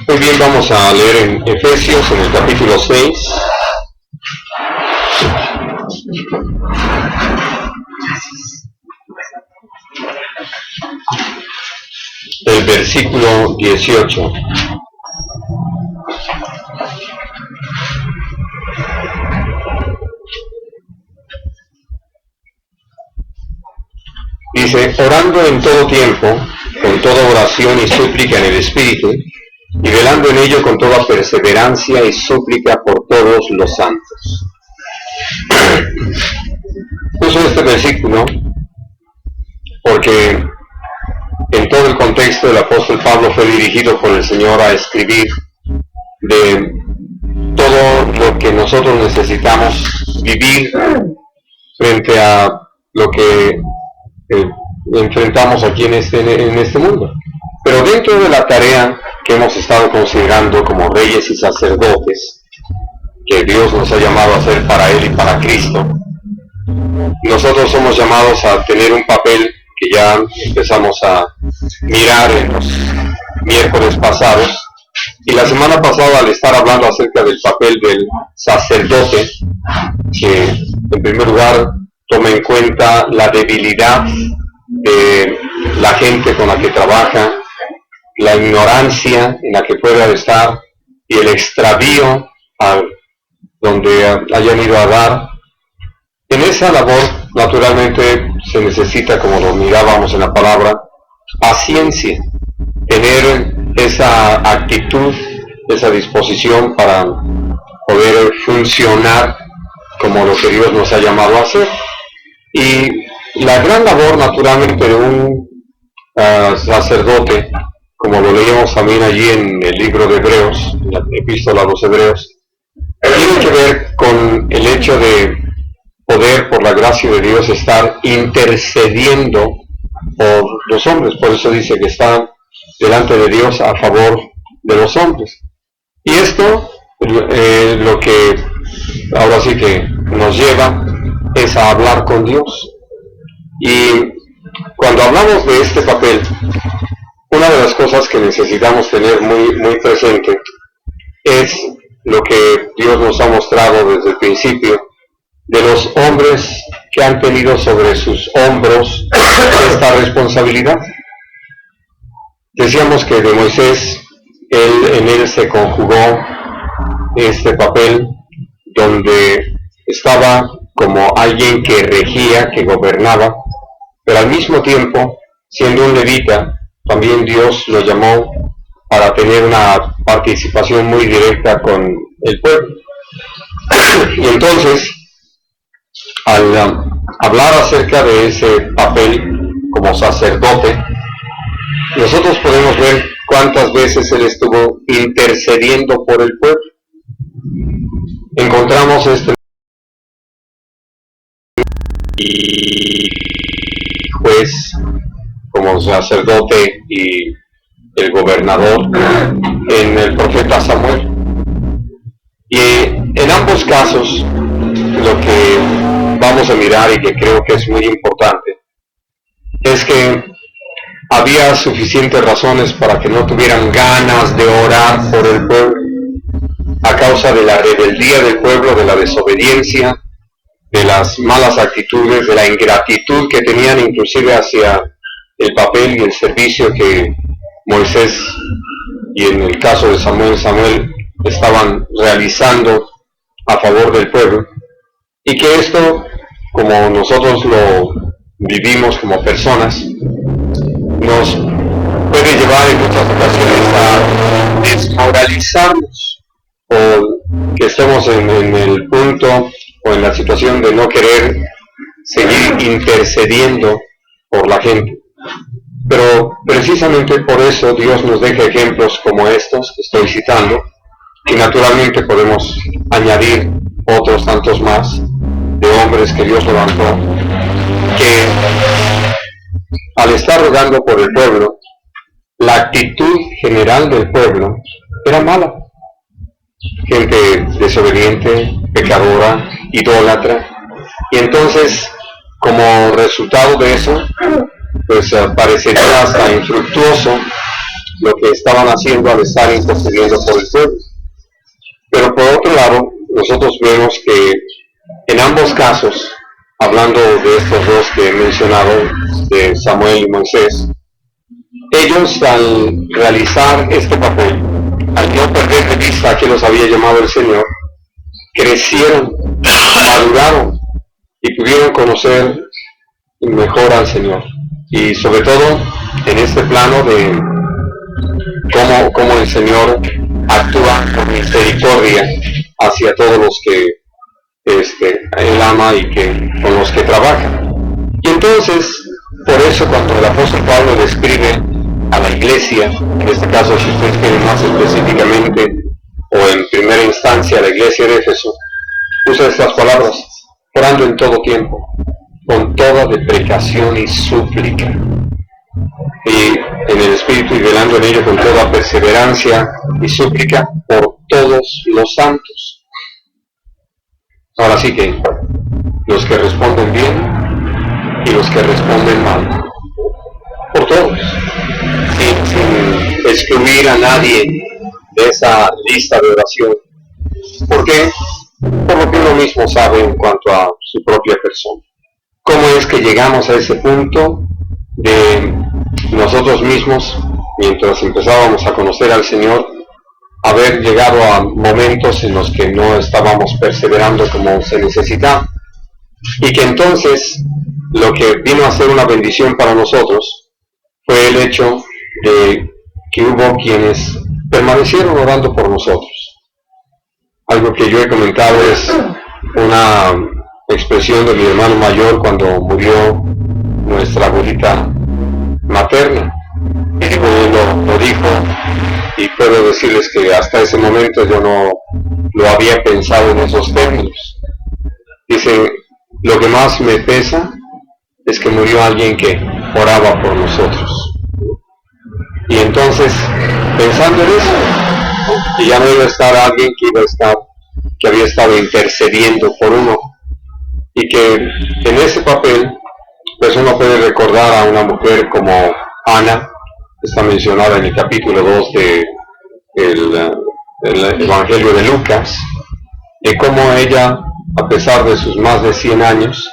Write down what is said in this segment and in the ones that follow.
Muy bien, vamos a leer en Efesios, en el capítulo 6. El versículo 18. Dice: orando en todo tiempo, con toda oración y súplica en el Espíritu, y velando en ello con toda perseverancia y súplica por todos los santos. Uso este versículo porque en todo el contexto el apóstol Pablo fue dirigido por el Señor a escribir de todo lo que nosotros necesitamos vivir frente a lo que enfrentamos aquí en este mundo. Pero dentro de la tarea que hemos estado considerando como reyes y sacerdotes, que Dios nos ha llamado a hacer para Él y para Cristo, nosotros somos llamados a tener un papel que ya empezamos a mirar en los miércoles pasados, y la semana pasada, al estar hablando acerca del papel del sacerdote, que en primer lugar toma en cuenta la debilidad de la gente con la que trabaja, la ignorancia en la que pueda estar y el extravío a donde hayan ido a dar. En esa labor, naturalmente, se necesita, como lo mirábamos en la palabra, paciencia, tener esa actitud, esa disposición para poder funcionar como lo que Dios nos ha llamado a hacer. Y la gran labor, naturalmente, de un sacerdote, como lo leíamos también allí en el libro de Hebreos, en la epístola a los Hebreos, tiene que ver con el hecho de poder, por la gracia de Dios, estar intercediendo por los hombres. Por eso dice que está delante de Dios a favor de los hombres. Y esto, lo que ahora sí que nos lleva es a hablar con Dios. Y cuando hablamos de este papel, una de las cosas que necesitamos tener muy presente es lo que Dios nos ha mostrado desde el principio, de los hombres que han tenido sobre sus hombros esta responsabilidad. Decíamos que de Moisés, en él se conjugó este papel donde estaba como alguien que regía, que gobernaba, pero al mismo tiempo, siendo un levita, también Dios lo llamó para tener una participación muy directa con el pueblo. Y entonces, al hablar acerca de ese papel como sacerdote, nosotros podemos ver cuántas veces él estuvo intercediendo por el pueblo. Encontramos este juez como sacerdote y el gobernador en el profeta Samuel. Y en ambos casos, lo que vamos a mirar y que creo que es muy importante es que había suficientes razones para que no tuvieran ganas de orar por el pueblo, a causa de la rebeldía del pueblo, de la desobediencia, de las malas actitudes, de la ingratitud que tenían inclusive hacia el papel y el servicio que Moisés y en el caso de Samuel estaban realizando a favor del pueblo, y que esto, como nosotros lo vivimos como personas, nos puede llevar en muchas ocasiones a desmoralizarnos, o que estemos en el punto o en la situación de no querer seguir intercediendo por la gente. Pero precisamente por eso Dios nos deja ejemplos como estos que estoy citando, y naturalmente podemos añadir otros tantos más de hombres que Dios levantó, que al estar rogando por el pueblo, la actitud general del pueblo era mala. Gente desobediente, pecadora, idólatra. Y entonces, como resultado de eso, pues parecería hasta infructuoso lo que estaban haciendo al estar intercediendo por el pueblo. Pero por otro lado, nosotros vemos que en ambos casos, hablando de estos dos que he mencionado, de Samuel y Moisés, ellos al realizar este papel, al no perder de vista a que los había llamado el Señor, crecieron, maduraron y pudieron conocer mejor al Señor. Y sobre todo en este plano de cómo el Señor actúa con misericordia hacia todos los que Él ama y con los que trabaja. Y entonces, por eso cuando el apóstol Pablo describe a la iglesia, en este caso si ustedes quieren más específicamente, o en primera instancia a la iglesia de Éfeso, usa estas palabras: orando en todo tiempo, con toda deprecación y súplica, y en el Espíritu, y velando en ello con toda perseverancia y súplica por todos los santos. Ahora sí que los que responden bien y los que responden mal, por todos, sin excluir a nadie de esa lista de oración. ¿Por qué? Por lo que uno mismo sabe en cuanto a su propia persona. ¿Cómo es que llegamos a ese punto de nosotros mismos, mientras empezábamos a conocer al Señor, haber llegado a momentos en los que no estábamos perseverando como se necesitaba? Y que entonces lo que vino a ser una bendición para nosotros fue el hecho de que hubo quienes permanecieron orando por nosotros. Algo que yo he comentado es una expresión de mi hermano mayor cuando murió nuestra abuelita materna. Lo dijo, y puedo decirles que hasta ese momento yo no lo había pensado en esos términos. Dice: lo que más me pesa es que murió alguien que oraba por nosotros. Y entonces, pensando en eso, que ya no iba a estar alguien que había estado intercediendo por uno, y que en ese papel pues uno puede recordar a una mujer como Ana, que está mencionada en el capítulo 2 del Evangelio de Lucas, de cómo ella, a pesar de sus más de 100 años,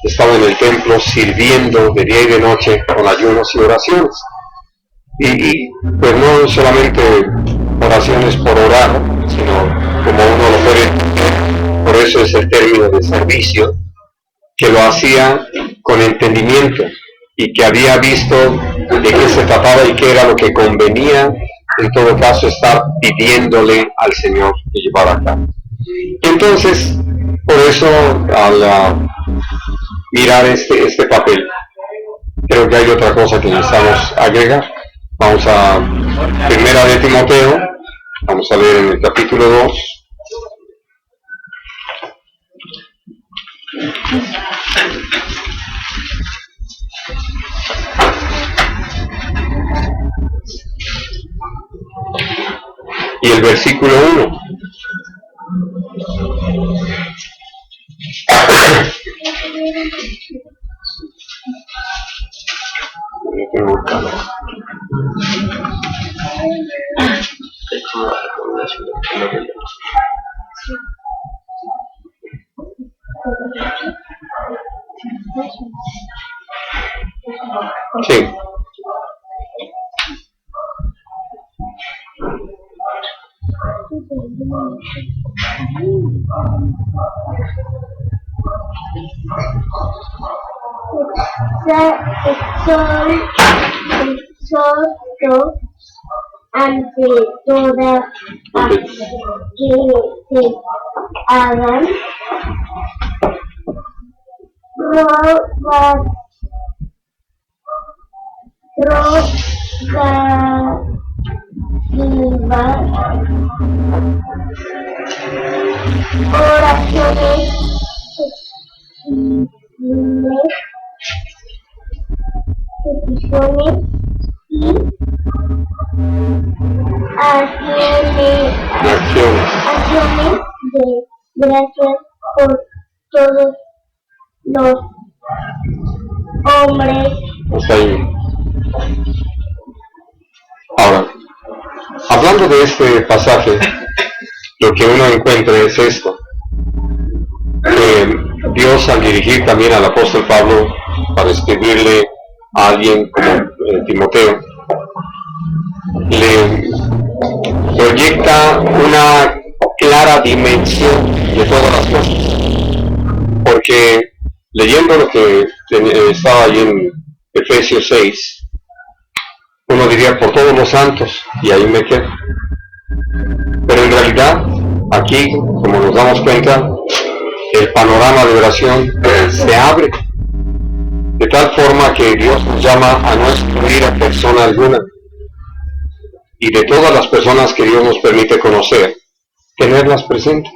estaba en el templo sirviendo de día y de noche con ayunos y oraciones. Y pues no solamente oraciones por orar, sino como uno lo puede entender, por eso es el término de servicio, que lo hacía con entendimiento y que había visto de qué se trataba y qué era lo que convenía en todo caso estar pidiéndole al Señor que llevara a cabo. Entonces, por eso al mirar este papel, creo que hay otra cosa que necesitamos agregar. Vamos a Primera de Timoteo, vamos a leer en el capítulo 2. Y el versículo 1. Sí. Exhorto ante toda que se hagan oraciones, peticiones y acciones de gracias por todos los hombres Hasta ahí. Ahora, hablando de este pasaje, lo que uno encuentra es esto, que Dios, al dirigir también al apóstol Pablo para escribirle a alguien como Timoteo, le proyecta una clara dimensión de todas las cosas, porque leyendo lo que estaba allí en Efesios 6, uno diría por todos los santos, y ahí me quedo. Pero en realidad, aquí, como nos damos cuenta, el panorama de oración se abre, de tal forma que Dios nos llama a no excluir a persona alguna, y de todas las personas que Dios nos permite conocer, tenerlas presentes.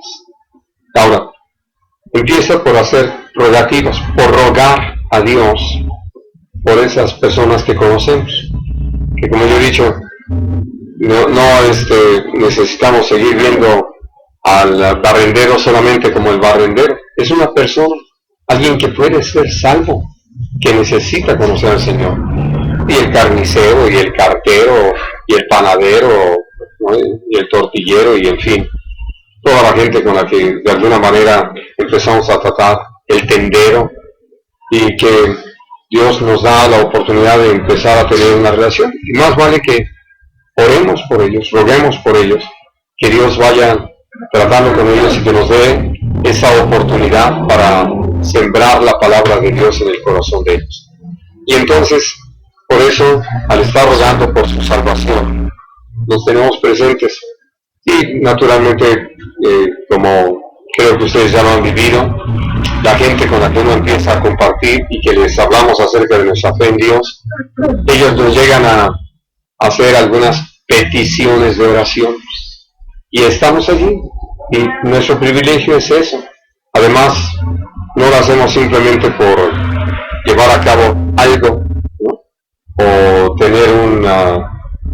Ahora, empieza por hacer rogativas, por rogar a Dios por esas personas que conocemos, que como yo he dicho, no necesitamos seguir viendo al barrendero solamente como el barrendero. Es una persona, alguien que puede ser salvo, que necesita conocer al Señor. Y el carnicero, y el cartero, y el panadero, ¿no? Y el tortillero, y en fin, toda la gente con la que de alguna manera empezamos a tratar, el tendero, y que Dios nos da la oportunidad de empezar a tener una relación. Y más vale que oremos por ellos, roguemos por ellos, que Dios vaya tratando con ellos y que nos dé esa oportunidad para sembrar la palabra de Dios en el corazón de ellos. Y entonces, por eso, al estar rogando por su salvación, nos tenemos presentes. Y naturalmente, como creo que ustedes ya lo han vivido, la gente con la que uno empieza a compartir y que les hablamos acerca de nuestra fe en Dios, ellos nos llegan a hacer algunas peticiones de oración. Y estamos allí, y nuestro privilegio es eso. Además, no lo hacemos simplemente por llevar a cabo algo, ¿no? O tener un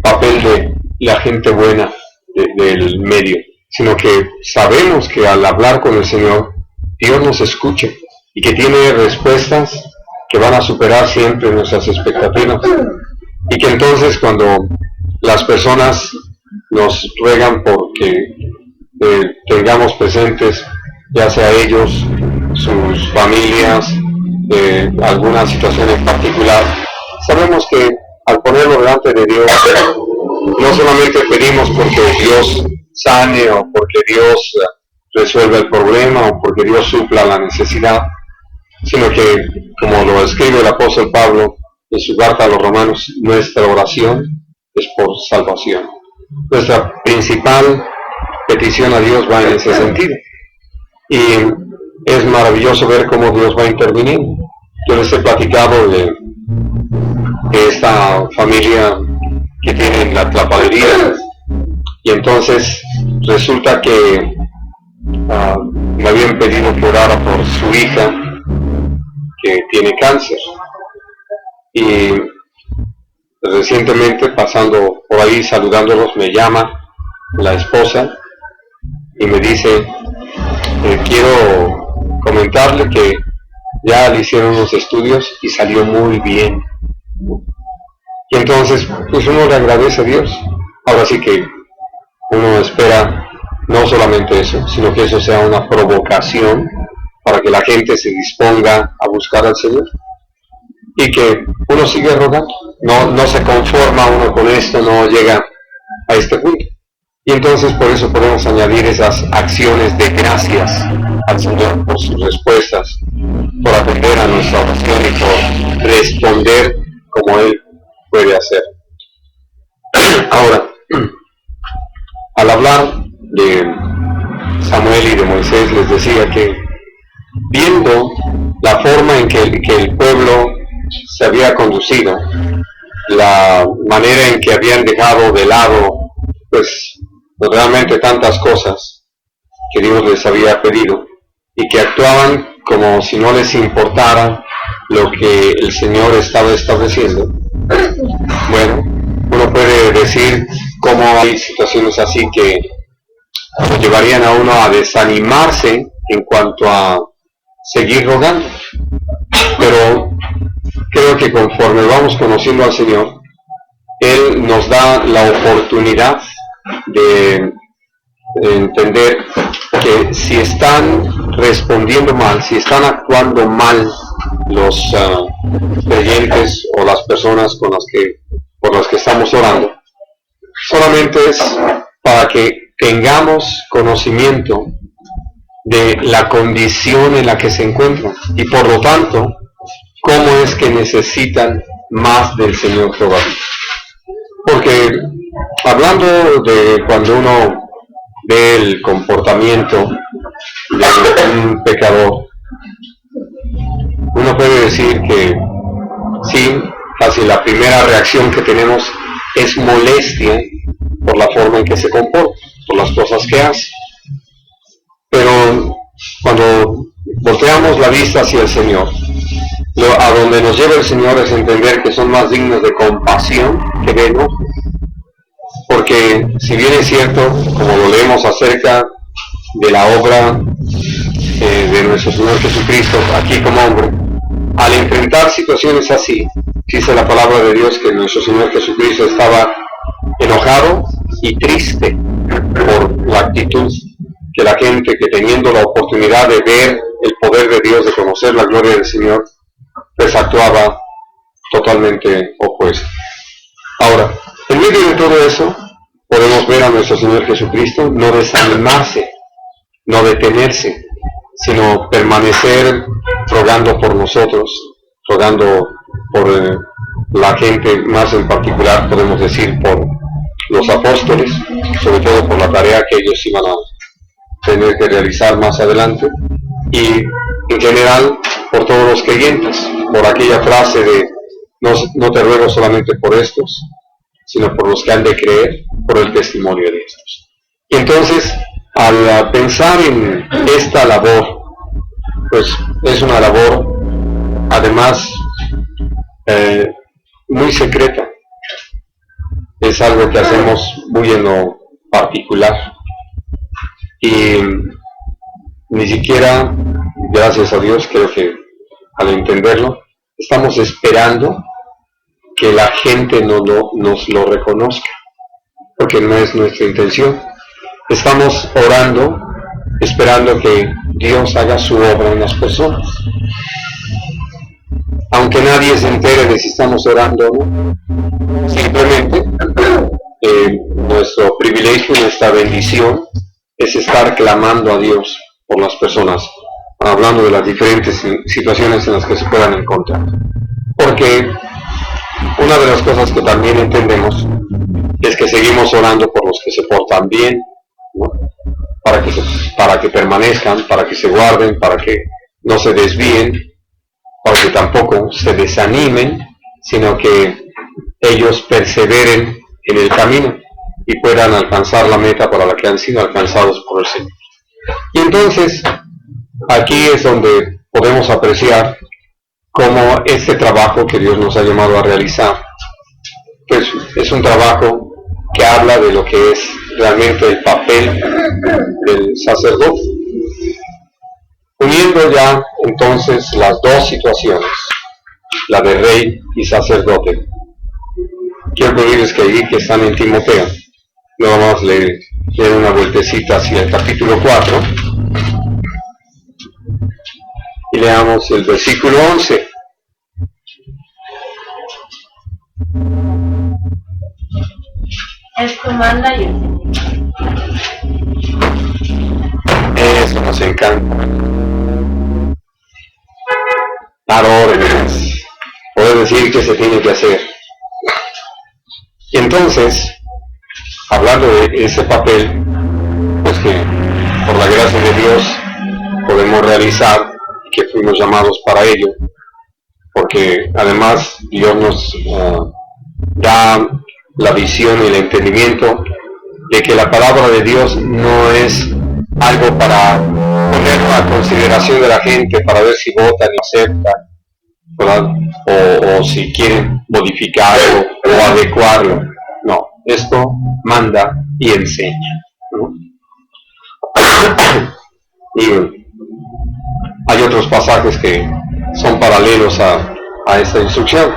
papel de la gente buena del medio, sino que sabemos que al hablar con el Señor, Dios nos escucha y que tiene respuestas que van a superar siempre nuestras expectativas. Y que entonces cuando las personas nos ruegan porque tengamos presentes, ya sea ellos, sus familias, alguna situación en particular, sabemos que al ponerlo delante de Dios, no solamente pedimos porque Dios sane o porque Dios resuelva el problema o porque Dios supla la necesidad, sino que, como lo escribe el apóstol Pablo en su carta a los Romanos, nuestra oración es por salvación. Nuestra principal petición a Dios va en ese sentido. Y es maravilloso ver cómo Dios va interviniendo. Yo les he platicado de esta familia que tiene la panadería, y entonces resulta que me habían pedido que orara por su hija que tiene cáncer, y recientemente, pasando por ahí saludándolos, me llama la esposa y me dice, quiero comentarle que ya le hicieron unos estudios y salió muy bien. Y entonces, pues uno le agradece a Dios. Ahora sí que uno espera no solamente eso, sino que eso sea una provocación para que la gente se disponga a buscar al Señor. Y que uno sigue rogando, no se conforma uno con esto, no llega a este punto. Y entonces por eso podemos añadir esas acciones de gracias al Señor por sus respuestas, por atender a nuestra oración y por responder como Él puede hacer. Ahora, al hablar de Samuel y de Moisés, les decía que viendo la forma en que el pueblo se había conducido, la manera en que habían dejado de lado pues realmente tantas cosas que Dios les había pedido, y que actuaban como si no les importara lo que el Señor estaba estableciendo. Bueno, uno puede decir cómo hay situaciones así que llevarían a uno a desanimarse en cuanto a seguir rogando, pero creo que conforme vamos conociendo al Señor, Él nos da la oportunidad de entender que si están respondiendo mal, si están actuando mal los creyentes o las personas por las que estamos orando, solamente es para que tengamos conocimiento de la condición en la que se encuentran y por lo tanto cómo es que necesitan más del Señor todavía. Porque hablando de cuando uno ve el comportamiento de un pecador, uno puede decir que sí, casi la primera reacción que tenemos es molestia por la forma en que se comporta, por las cosas que hace. Pero cuando volteamos la vista hacia el Señor, a donde nos lleva el Señor es entender que son más dignos de compasión que de enojo. Porque si bien es cierto, como lo leemos acerca de la obra de nuestro Señor Jesucristo aquí como hombre, al enfrentar situaciones así, dice la palabra de Dios que nuestro Señor Jesucristo estaba enojado y triste por la actitud que la gente que teniendo la oportunidad de ver el poder de Dios, de conocer la gloria del Señor, pues actuaba totalmente opuesto. Ahora, en medio de todo eso, podemos ver a nuestro Señor Jesucristo no desanimarse, no detenerse, sino permanecer rogando por nosotros, rogando por la gente, más en particular podemos decir por los apóstoles, sobre todo por la tarea que ellos iban a tener que realizar más adelante, y en general por todos los creyentes, por aquella frase de no te ruego solamente por estos, sino por los que han de creer por el testimonio de estos. Y entonces, al pensar en esta labor, pues es una labor además muy secreta, es algo que hacemos muy en lo particular y ni siquiera, gracias a Dios, creo que al entenderlo, estamos esperando que la gente nos lo reconozca, porque no es nuestra intención. Estamos orando, esperando que Dios haga su obra en las personas. Aunque nadie se entere de si estamos orando o no, simplemente nuestro privilegio, nuestra bendición es estar clamando a Dios por las personas, hablando de las diferentes situaciones en las que se puedan encontrar. Porque una de las cosas que también entendemos es que seguimos orando por los que se portan bien, ¿no? Para que permanezcan, para que se guarden, para que no se desvíen, para que tampoco se desanimen, sino que ellos perseveren en el camino y puedan alcanzar la meta para la que han sido alcanzados por el Señor. Y entonces, aquí es donde podemos apreciar cómo este trabajo que Dios nos ha llamado a realizar, pues es un trabajo que habla de lo que es realmente el papel del sacerdote. Uniendo ya entonces las dos situaciones, la de rey y sacerdote, quiero pedirles que ahí que están en Timoteo, nada más le den una vueltecita hacia el capítulo 4 y leamos el versículo 11. Esto manda y Eso nos encanta. Dar órdenes, poder decir qué se tiene que hacer. Y entonces, hablando de ese papel, pues que por la gracia de Dios podemos realizar y que fuimos llamados para ello, porque además Dios nos da la visión y el entendimiento de que la palabra de Dios no es algo para ponerlo a consideración de la gente para ver si votan y aceptan, ¿verdad? O si quieren modificarlo o adecuarlo. No, esto manda y enseña, ¿no? Y hay otros pasajes que son paralelos a a esta instrucción.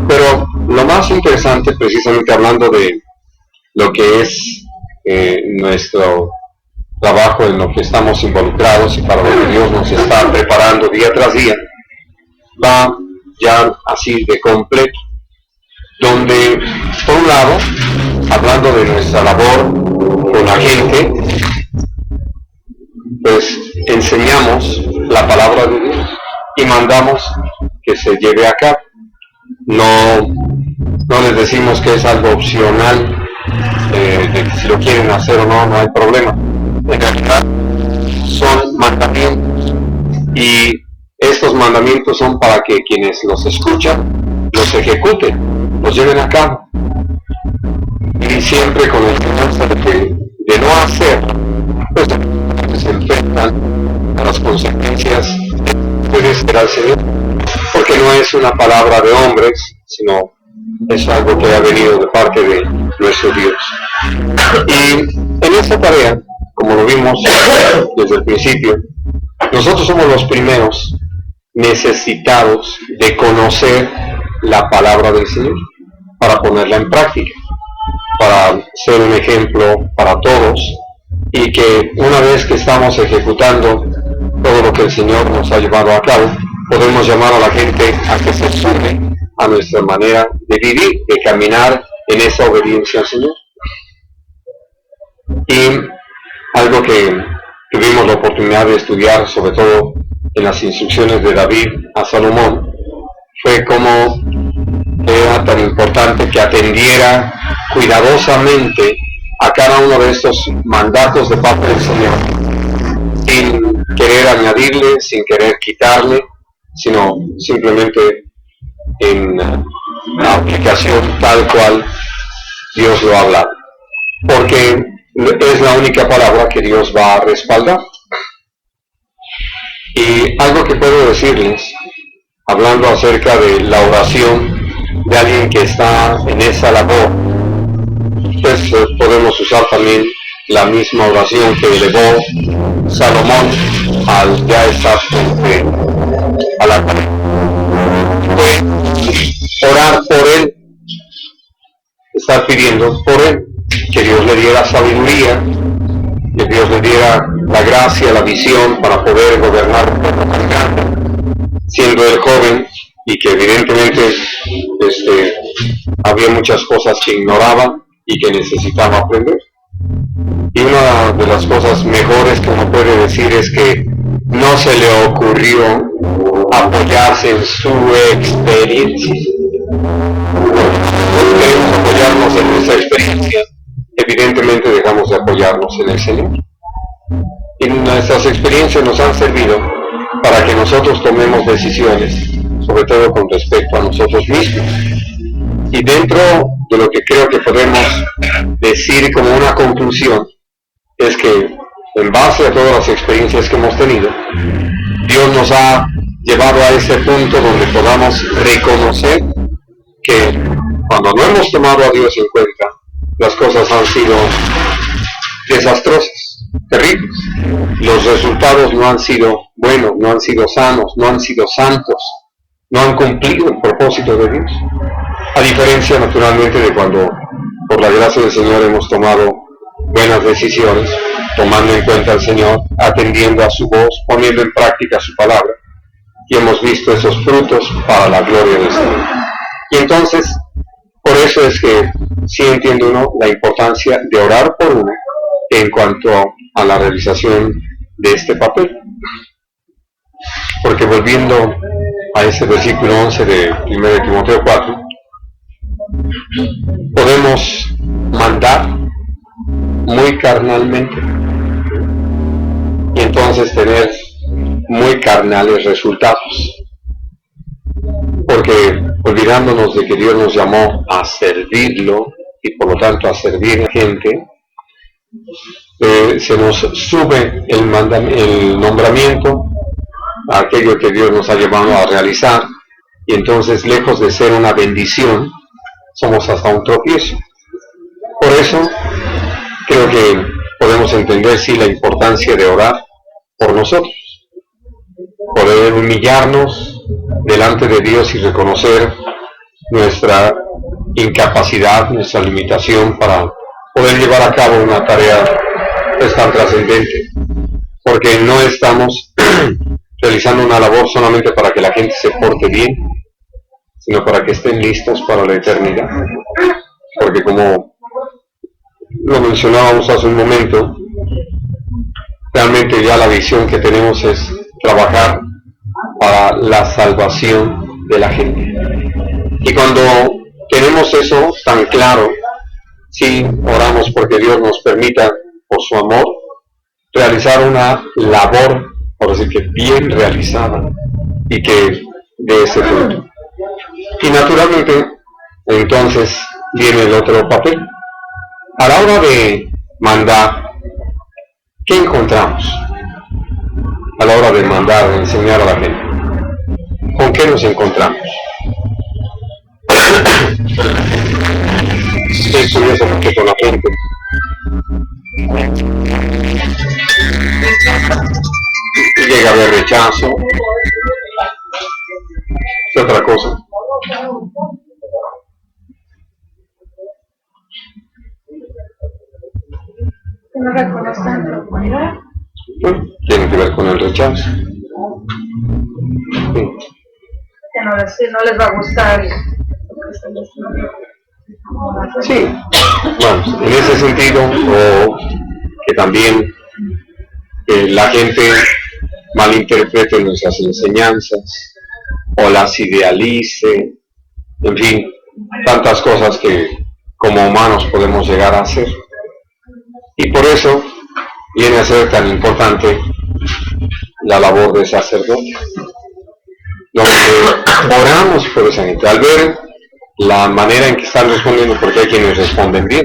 Pero lo más interesante, precisamente hablando de lo que es nuestro trabajo en lo que estamos involucrados y para lo que Dios nos está preparando día tras día, va ya así de completo, donde por un lado, hablando de nuestra labor con la gente, pues enseñamos la palabra de Dios y mandamos que se lleve a cabo. No les decimos que es algo opcional, de que si lo quieren hacer o no, no hay problema. En realidad son mandamientos, y estos mandamientos son para que quienes los escuchan los ejecuten, los lleven a cabo, y siempre con la esperanza de no hacer, pues se enfrentan a las consecuencias de obedecer al Señor, porque no es una palabra de hombres, sino es algo que ha venido de parte de nuestro Dios. Y en esta tarea, como lo vimos desde el principio, nosotros somos los primeros necesitados de conocer la palabra del Señor para ponerla en práctica, para ser un ejemplo para todos, y que una vez que estamos ejecutando todo lo que el Señor nos ha llevado a cabo, podemos llamar a la gente a que se sume a nuestra manera de vivir, de caminar en esa obediencia al Señor. Y algo que tuvimos la oportunidad de estudiar, sobre todo en las instrucciones de David a Salomón, fue cómo era tan importante que atendiera cuidadosamente a cada uno de estos mandatos de parte del Señor, sin querer añadirle, sin querer quitarle, sino simplemente en la aplicación tal cual Dios lo ha hablado, porque es la única palabra que Dios va a respaldar. Y algo que puedo decirles, hablando acerca de la oración de alguien que está en esa labor, pues podemos usar también la misma oración que elevó Salomón al ya estar frente a la pared. Fue orar por él, estar pidiendo por él, que Dios le diera sabiduría, que Dios le diera la gracia, la visión para poder gobernar un pueblo tan grande, siendo él joven, y que evidentemente había muchas cosas que ignoraba y que necesitaba aprender. Y una de las cosas mejores que uno puede decir es que no se le ocurrió apoyarse en su experiencia. Cuando queremos apoyarnos en nuestra experiencia, evidentemente dejamos de apoyarnos en el Señor. Y nuestras experiencias nos han servido para que nosotros tomemos decisiones, sobre todo con respecto a nosotros mismos. Y dentro de lo que creo que podemos decir como una conclusión, es que en base a todas las experiencias que hemos tenido, Dios nos ha llevado a ese punto donde podamos reconocer que cuando no hemos tomado a Dios en cuenta, las cosas han sido desastrosas, terribles. Los resultados no han sido buenos, no han sido sanos, no han sido santos, no han cumplido el propósito de Dios. A diferencia, naturalmente, de cuando, por la gracia del Señor, hemos tomado buenas decisiones, tomando en cuenta al Señor, atendiendo a su voz, poniendo en práctica su palabra, y hemos visto esos frutos para la gloria del Señor. Y entonces, por eso es que sí entiende uno la importancia de orar por uno en cuanto a la realización de este papel. Porque volviendo a ese versículo 11 de 1 de Timoteo 4, podemos mandar muy carnalmente y entonces tener muy carnales resultados, porque olvidándonos de que Dios nos llamó a servirlo y por lo tanto a servir a la gente, se nos sube el nombramiento a aquello que Dios nos ha llamado a realizar, y entonces, lejos de ser una bendición, somos hasta un tropiezo. Por eso creo que podemos entender sí la importancia de orar por nosotros, poder humillarnos delante de Dios y reconocer nuestra incapacidad, nuestra limitación para poder llevar a cabo una tarea pues tan trascendente, porque no estamos realizando una labor solamente para que la gente se porte bien, sino para que estén listos para la eternidad, porque como lo mencionábamos hace un momento, realmente ya la visión que tenemos es trabajar para la salvación de la gente. Y cuando tenemos eso tan claro, sí oramos porque Dios nos permita, por su amor, realizar una labor, por decir que bien realizada, y que dé ese fruto. Y naturalmente, entonces, viene el otro papel. A la hora de mandar, ¿qué encontramos? A la hora de mandar, de enseñar a la gente, ¿con qué nos encontramos? Es curioso porque con la gente llega a haber rechazo, es otra cosa. Que no reconozcan la humanidad. Bueno, tiene que ver con el rechazo. Sí. Que no les va a gustar lo que están haciendo. Sí, bueno, en ese sentido, o que también la gente malinterprete nuestras enseñanzas, o las idealice, en fin, tantas cosas que como humanos podemos llegar a hacer. Y por eso viene a ser tan importante la labor de sacerdote, donde oramos por esa gente, al ver la manera en que están respondiendo, porque hay quienes responden bien,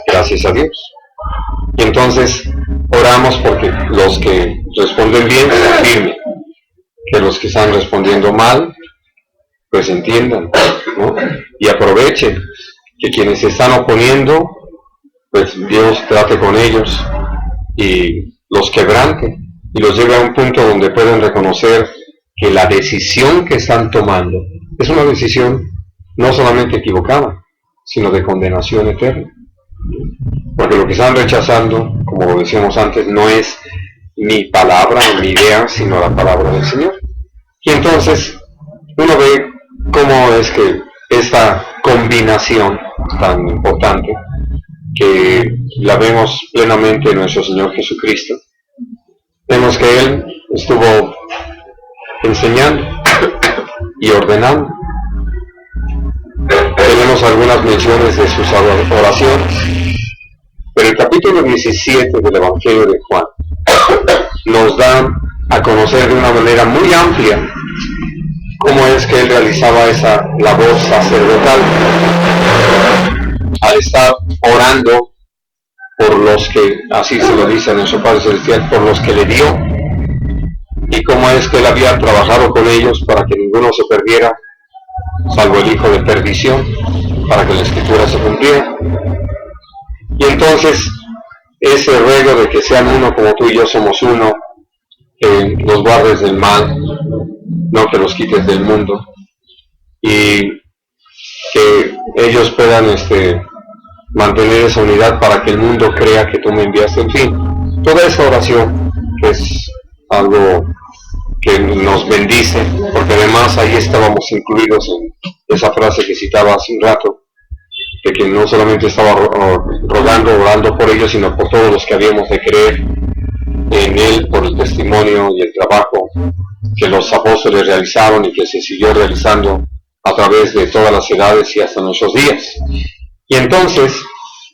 gracias a Dios. Y entonces oramos porque los que responden bien se afirmen, que los que están respondiendo mal, pues entiendan, ¿no? Y aprovechen que quienes se están oponiendo, pues Dios trate con ellos y los quebrante y los lleve a un punto donde pueden reconocer que la decisión que están tomando es una decisión no solamente equivocada, sino de condenación eterna. Porque lo que están rechazando, como lo decíamos antes, no es mi palabra o mi idea, sino la palabra del Señor. Y entonces uno ve cómo es que esta combinación tan importante, que la vemos plenamente en nuestro Señor Jesucristo, vemos que Él estuvo enseñando y ordenando. Tenemos algunas menciones de sus oraciones, pero el capítulo 17 del Evangelio de Juan nos da a conocer de una manera muy amplia cómo es que Él realizaba esa labor sacerdotal al estar orando por los que, así se lo dice a nuestro Padre Celestial, por los que le dio, y cómo es que Él había trabajado con ellos para que ninguno se perdiera, salvo el hijo de perdición, para que la Escritura se cumpliera. Y entonces ese ruego de que sean uno como tú y yo somos uno, que los guardes del mal, no que los quites del mundo, y que ellos puedan mantener esa unidad para que el mundo crea que tú me enviaste. En fin, toda esa oración, que es algo que nos bendice, porque además ahí estábamos incluidos en esa frase que citaba hace un rato, de que no solamente estaba rogando, orando por ellos, sino por todos los que habíamos de creer en Él, por el testimonio y el trabajo que los apóstoles realizaron y que se siguió realizando a través de todas las edades y hasta nuestros días. Y entonces,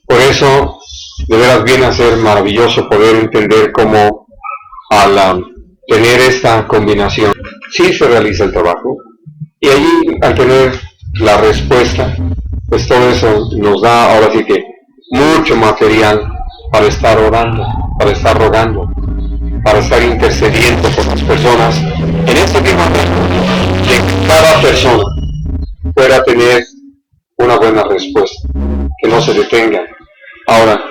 por eso, de veras viene a ser maravilloso poder entender cómo al tener esta combinación, sí se realiza el trabajo, y allí al tener la respuesta, pues todo eso nos da ahora sí que mucho material para estar orando, para estar rogando, para estar intercediendo por las personas, en este mismo tiempo, que cada persona pueda tener una buena respuesta, que no se detenga. Ahora,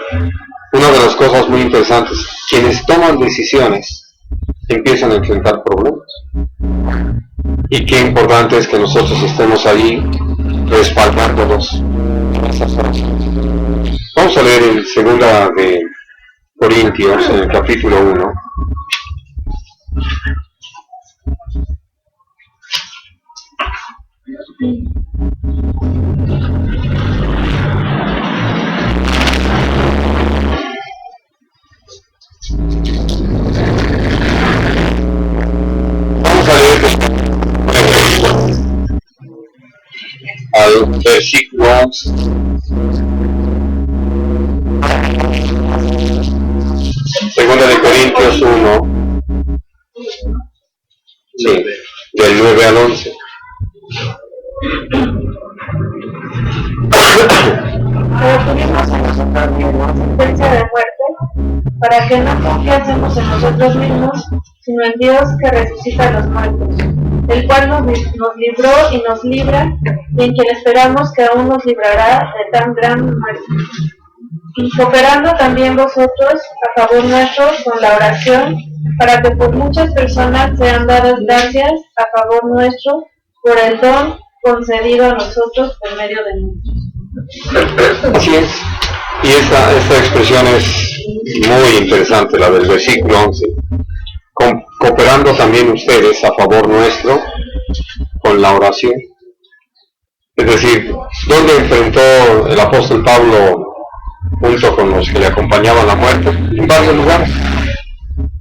una de las cosas muy interesantes, quienes toman decisiones empiezan a enfrentar problemas. Y qué importante es que nosotros estemos ahí respaldándolos en esas oraciones. Vamos a leer en 2 de Corintios, en el capítulo 1. Vamos a leer al versículo 11. Segunda de Corintios 1, sí, del 9 al 11. Pero tuvimos en nosotros mismos sentencia de muerte, para que no confiásemos en nosotros mismos, sino en Dios que resucita a los muertos, el cual nos libró y nos libra, y en quien esperamos que aún nos librará de tan gran muerte. Y cooperando también vosotros a favor nuestro con la oración, para que por muchas personas sean dadas gracias a favor nuestro por el don concedido a nosotros por medio de nosotros. Así es. Y esta expresión es muy interesante, la del versículo 11. Cooperando también ustedes a favor nuestro con la oración. Es decir, ¿dónde enfrentó el apóstol Pablo junto con los que le acompañaban la muerte? En varios lugares.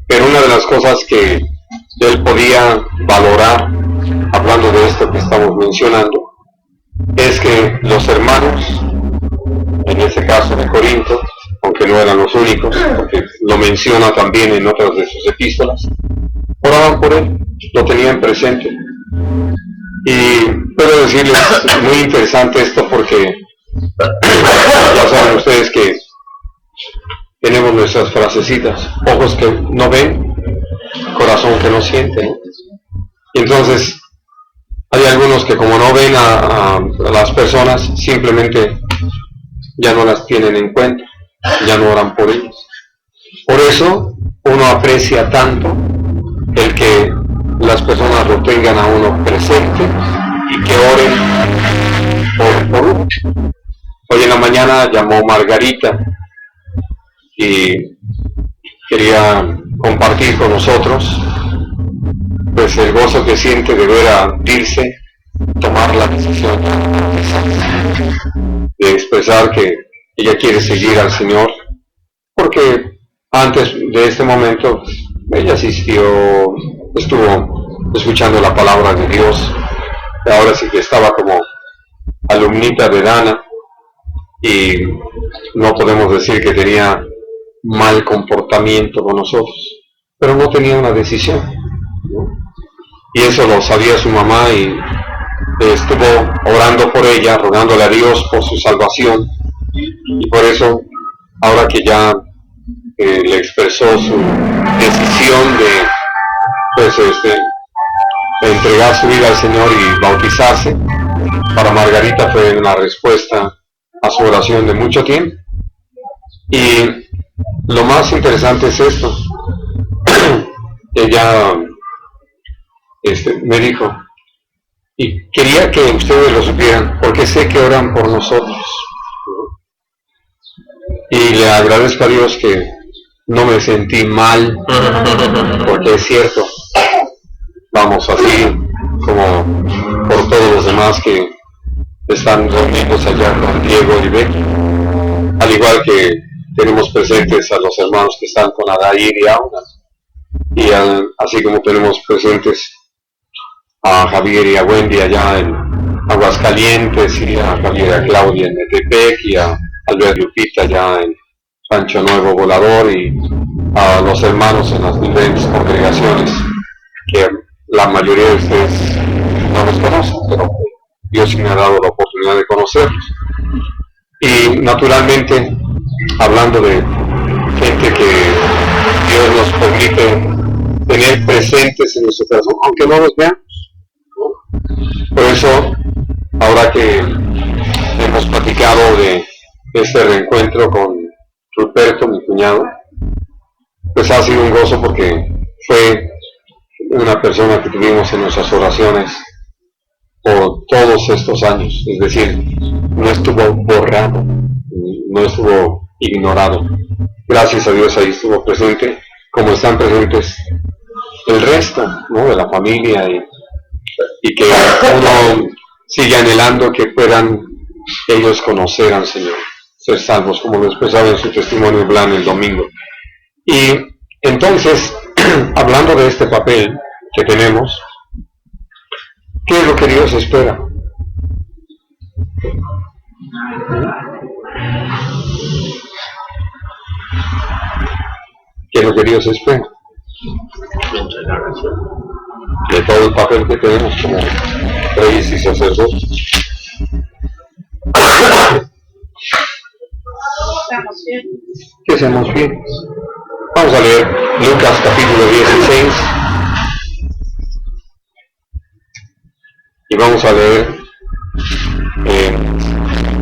Pero una de las cosas que él podía valorar, hablando de esto que estamos mencionando, es que los hermanos, en este caso de Corinto, aunque no eran los únicos, porque lo menciona también en otras de sus epístolas, oraban por él, lo tenían presente. Y puedo decirles, muy interesante esto porque ya saben ustedes que tenemos nuestras frasecitas: ojos que no ven, corazón que no siente, ¿no? Y entonces hay algunos que, como no ven a las personas, simplemente ya no las tienen en cuenta, ya no oran por ellas. Por eso uno aprecia tanto el que las personas lo tengan a uno presente y que oren por uno. Hoy en la mañana llamó Margarita y quería compartir con nosotros pues el gozo que siente de ver a Dilce tomar la decisión de expresar que ella quiere seguir al Señor, porque antes de este momento ella estuvo escuchando la palabra de Dios. Ahora sí que estaba como alumnita de Dana, y no podemos decir que tenía mal comportamiento con nosotros, pero no tenía una decisión, ¿no? Y eso lo sabía su mamá y estuvo orando por ella, rogándole a Dios por su salvación, y por eso ahora que ya le expresó su decisión de pues entregar su vida al Señor y bautizarse, para Margarita fue una respuesta a su oración de mucho tiempo. Y lo más interesante es esto: ella me dijo, y quería que ustedes lo supieran, porque sé que oran por nosotros, y le agradezco a Dios que no me sentí mal, porque es cierto, vamos, así como por todos los demás que están reunidos allá con Diego y Becky, al igual que tenemos presentes a los hermanos que están con Adair y Auna, y así como tenemos presentes a Javier y a Wendy allá en Aguascalientes, y a Javier y a Claudia en Metepec, y a Albert y Lupita allá en Rancho Nuevo Volador, y a los hermanos en las diferentes congregaciones, que la mayoría de ustedes no los conocen, pero Dios sí me ha dado la oportunidad de conocerlos. Y naturalmente, hablando de gente que Dios nos permite tener presentes en nuestro corazón, aunque no los veamos, ¿no? Por eso, ahora que hemos platicado de este reencuentro con Ruperto, mi cuñado, pues ha sido un gozo, porque fue una persona que tuvimos en nuestras oraciones por todos estos años, es decir, no estuvo borrado, no estuvo ignorado. Gracias a Dios ahí estuvo presente, como están presentes el resto, ¿no?, de la familia, y que uno sigue anhelando que puedan ellos conocer al Señor, ser salvos, como lo expresaba en su testimonio Blan el domingo. Y entonces, hablando de este papel que tenemos, ¿qué es lo que Dios espera? ¿Qué es lo que Dios espera? De todo el papel que tenemos como reyes y sacerdotes. Que seamos fieles. Vamos a leer Lucas capítulo 16 y vamos a leer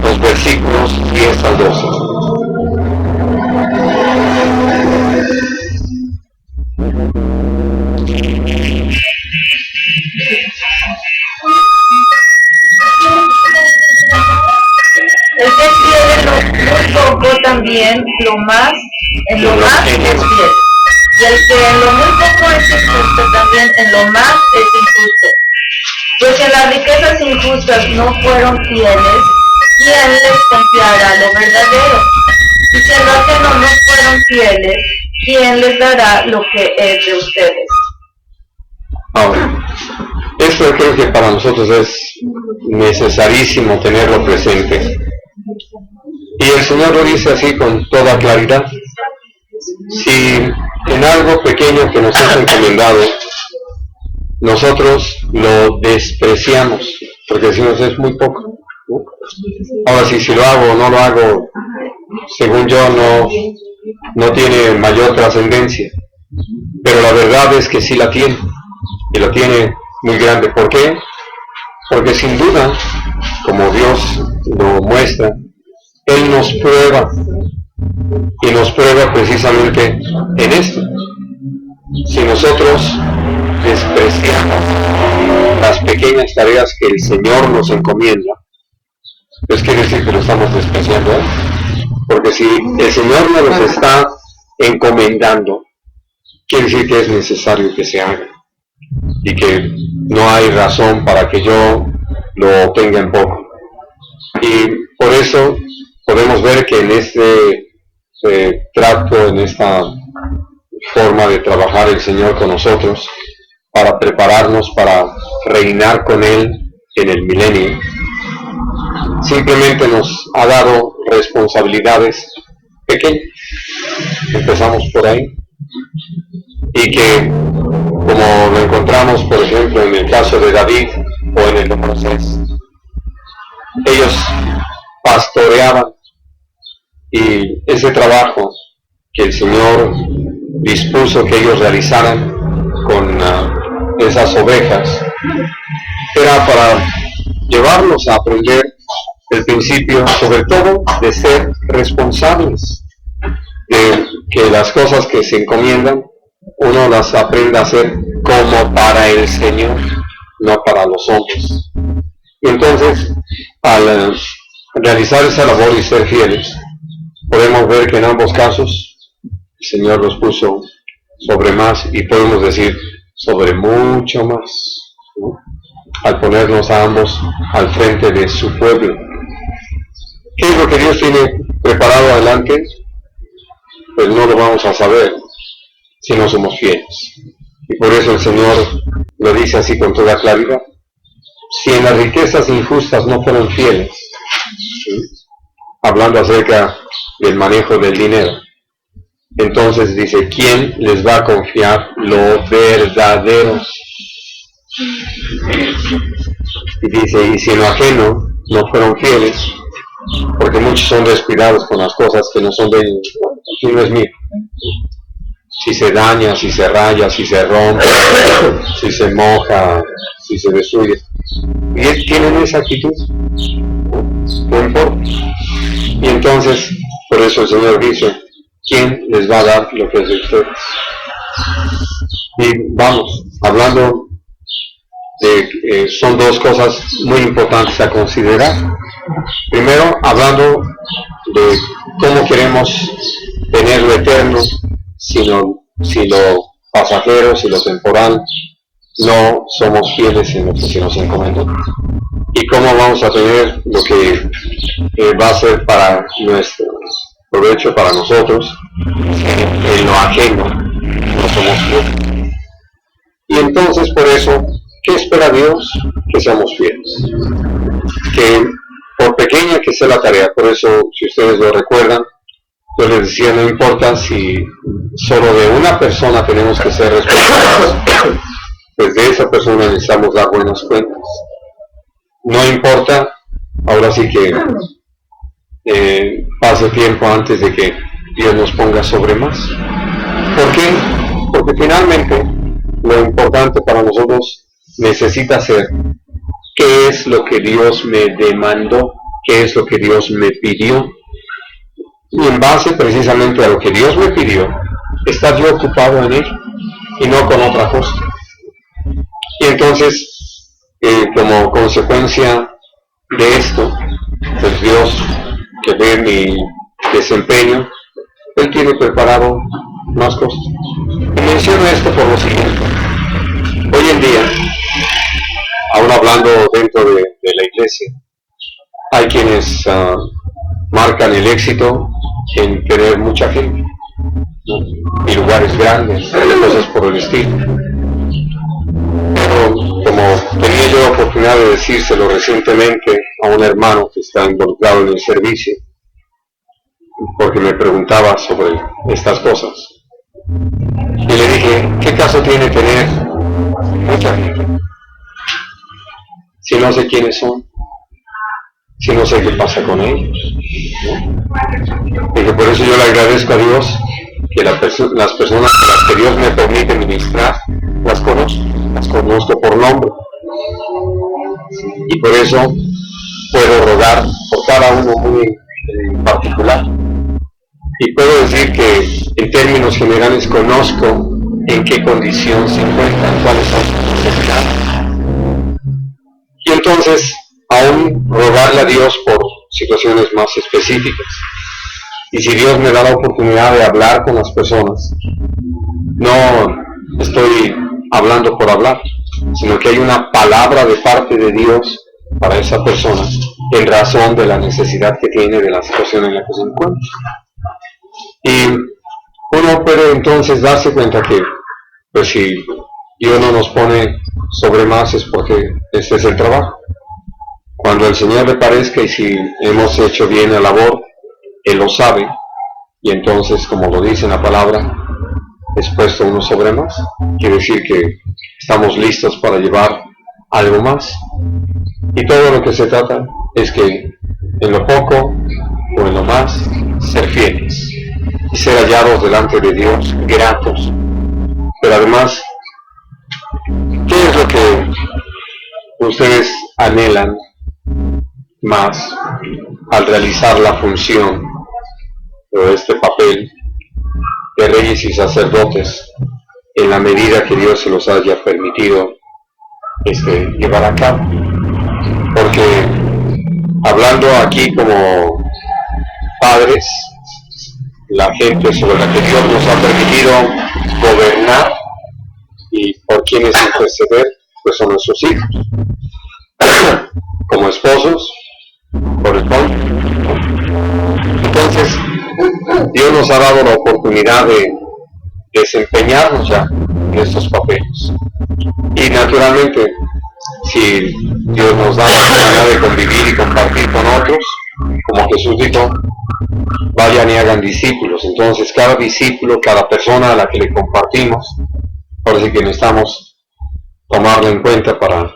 los versículos 10 al 12. El que quiere lo muy poco también, lo más, en lo más es fiel. Y el que en lo muy poco es injusto, también en lo más es injusto. Pues si en las riquezas injustas no fueron fieles, ¿quién les confiará lo verdadero? Y si en lo ajeno no fueron fieles, ¿quién les dará lo que es de ustedes? Ahora, esto creo que para nosotros es necesarísimo tenerlo presente. Y el Señor lo dice así con toda claridad. Si en algo pequeño que nos es encomendado, nosotros lo despreciamos, porque decimos es muy poco. Ahora, si lo hago o no lo hago, según yo, no tiene mayor trascendencia. Pero la verdad es que sí la tiene, y la tiene muy grande. ¿Por qué? Porque sin duda, como Dios lo muestra, Él nos prueba, y nos prueba precisamente en esto. Si nosotros despreciamos las pequeñas tareas que el Señor nos encomienda, pues quiere decir que lo estamos despreciando, ¿eh? Porque si el Señor nos los está encomendando, quiere decir que es necesario que se haga, y que no hay razón para que yo lo tenga en poco. Y por eso podemos ver que en este trato, en esta forma de trabajar el Señor con nosotros, para prepararnos para reinar con Él en el milenio, simplemente nos ha dado responsabilidades pequeñas. Empezamos por ahí, y que, como lo encontramos por ejemplo en el caso de David o en el de Moisés, ellos pastoreaban, y ese trabajo que el Señor dispuso que ellos realizaran con esas ovejas era para llevarlos a aprender el principio, sobre todo, de ser responsables, de que las cosas que se encomiendan uno las aprenda a hacer como para el Señor, no para los hombres. Y entonces, al realizar esa labor y ser fieles, podemos ver que en ambos casos el Señor los puso sobre más, y podemos decir sobre mucho más, ¿no?, al ponernos a ambos al frente de su pueblo. ¿Qué es lo que Dios tiene preparado adelante? Pues no lo vamos a saber si no somos fieles. Y por eso el Señor lo dice así con toda claridad. Si en las riquezas injustas no fueron fieles, ¿sí?, hablando acerca del manejo del dinero, entonces dice, ¿quién les va a confiar lo verdadero? Y dice, y si en lo ajeno no fueron fieles, porque muchos son descuidados con las cosas que no son de ellos. Aquí no es mío. Si se daña, si se raya, si se rompe, si se moja, si se destruye, y tienen esa actitud, no importa. Y entonces, por eso el Señor dice, ¿quién les va a dar lo que es de ustedes? Y vamos, hablando de son dos cosas muy importantes a considerar. Primero, hablando de cómo queremos tener lo eterno, si lo pasajero, si lo temporal no somos fieles en lo que se nos encomendó, y cómo vamos a tener lo que va a ser para nuestro provecho, para nosotros, en lo ajeno no somos fieles. Y entonces, por eso, ¿qué espera Dios? Que seamos fieles, que por pequeña que sea la tarea. Por eso, si ustedes lo recuerdan, yo les decía, no importa si solo de una persona tenemos que ser responsables, pues de esa persona necesitamos dar buenas cuentas. No importa, ahora sí que pase tiempo antes de que Dios nos ponga sobre más. ¿Por qué? Porque finalmente lo importante para nosotros necesita ser qué es lo que Dios me demandó, qué es lo que Dios me pidió, y en base precisamente a lo que Dios me pidió, estar yo ocupado en él y no con otra cosa. Y entonces, como consecuencia de esto, pues Dios, que ve mi desempeño, Él tiene preparado más cosas. Y menciono esto por lo siguiente. Hoy en día, aún hablando dentro de la iglesia, hay quienes marcan el éxito en tener mucha gente, ¿no? Y lugares grandes, cosas por el estilo. Pero como tenía yo la oportunidad de decírselo recientemente a un hermano que está involucrado en el servicio, porque me preguntaba sobre estas cosas, y le dije, ¿qué caso tiene tener mucha gente si no sé quiénes son, si no sé qué pasa con ellos? Y que por eso yo le agradezco a Dios que las personas a las que Dios me permite ministrar, las conozco por nombre, y por eso puedo rogar por cada uno muy en particular, y puedo decir que en términos generales conozco en qué condición se encuentran, cuáles son sus necesidades, y entonces aún rogarle a Dios por situaciones más específicas. Y si Dios me da la oportunidad de hablar con las personas, no estoy hablando por hablar, sino que hay una palabra de parte de Dios para esa persona en razón de la necesidad que tiene, de la situación en la que se encuentra. Y uno puede entonces darse cuenta que, pues si Dios no nos pone sobre más es porque este es el trabajo. Cuando el Señor le parezca y si hemos hecho bien la labor, Él lo sabe, y entonces, como lo dice en la palabra, es puesto uno sobre más. Quiere decir que estamos listos para llevar algo más. Y todo lo que se trata es que en lo poco o en lo más, ser fieles y ser hallados delante de Dios, gratos. Pero además, ¿qué es lo que ustedes anhelan más al realizar la función o este papel de reyes y sacerdotes en la medida que Dios se los haya permitido llevar a cabo? Porque hablando aquí como padres, la gente sobre la que Dios nos ha permitido gobernar y por quienes interceder, pues son nuestros hijos. Como esposos, corresponde. Entonces, Dios nos ha dado la oportunidad de desempeñarnos ya en estos papeles. Y naturalmente, si Dios nos da la oportunidad de convivir y compartir con otros, como Jesús dijo, vayan y hagan discípulos. Entonces, cada discípulo, cada persona a la que le compartimos, ahora sí que necesitamos tomarla en cuenta para